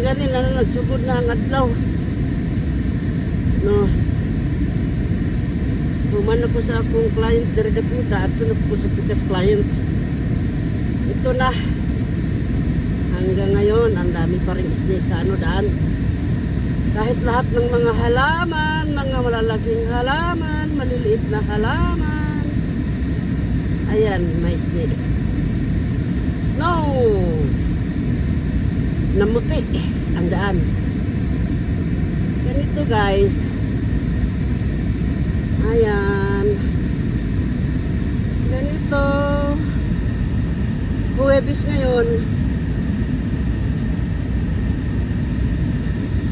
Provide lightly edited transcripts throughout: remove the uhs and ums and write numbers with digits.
ganin na nagsugod na ang adlaw. No. Human ako sa akong client dari Daputa at tunok ko sa pikas client. Ito na. Hanggang ngayon, ang dami pa rin isda sa daan. Kahit lahat ng mga halaman, mga malalaking halaman, maliliit na halaman. Ayan, may isda. Snow! Namuti ang daan. Ganito guys. Ayan. Ganito. Huwebes ngayon.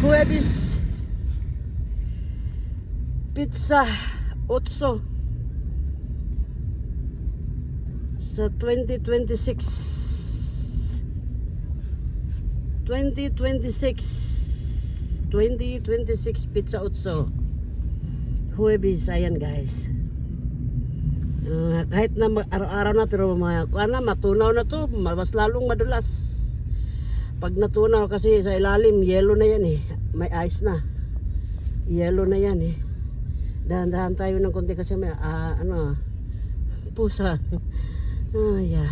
Huwebes. Pizza 8 sa 2026 Pizza 8 Huwebes. Ayan guys. Kahit na araw-araw na pero matunaw na to, mas lalong madulas pag natunaw kasi sa ilalim yellow na yan eh, may ice na, yellow na yan eh. Dahan-dahan tayo ng konti kasi may pusa. Yeah.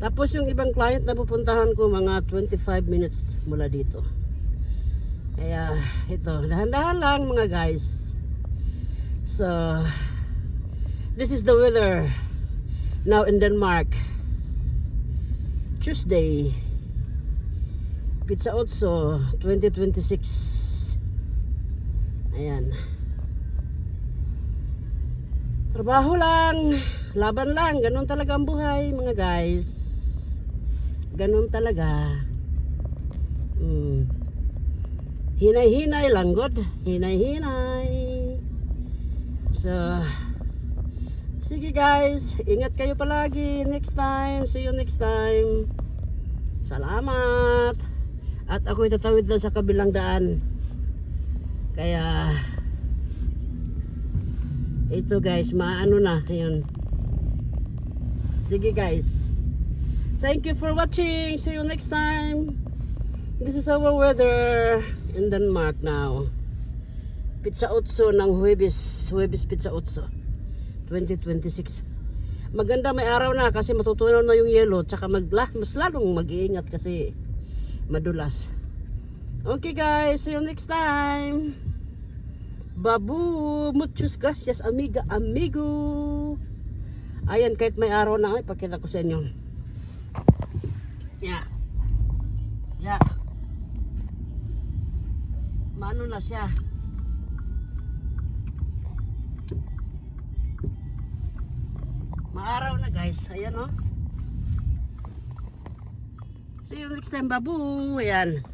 Tapos yung ibang client na pupuntahan ko mga 25 minutes mula dito. Kaya ito, dahan-dahan lang mga guys. So this is the weather now in Denmark. Tuesday, Pizza 8 2026. Ayan. Trabaho lang, laban lang, ganun talaga ang buhay mga guys. Ganun talaga. Hinay-hinay lang god, hinay-hinay. So sige guys, ingat kayo palagi. Next time, see you next time. Salamat. At ako'y tatawid na sa kabilang daan. Kaya ito guys, maano na yun. Sige guys, thank you for watching. See you next time. This is our weather in Denmark now. Pizza 8 ng Huwebes Pizza 8 2026. Maganda, may araw na kasi matutunaw na yung yellow, tsaka mas lalong mag-iingat kasi madulas. Okay guys, see you next time. Babu, muchas gracias amiga, amigo. Ayan, kahit may araw na, ipakita ko sa inyo. Yeah. Maano na siya. Maaraw na guys. Ayan o. See you next time, babu. Ayan.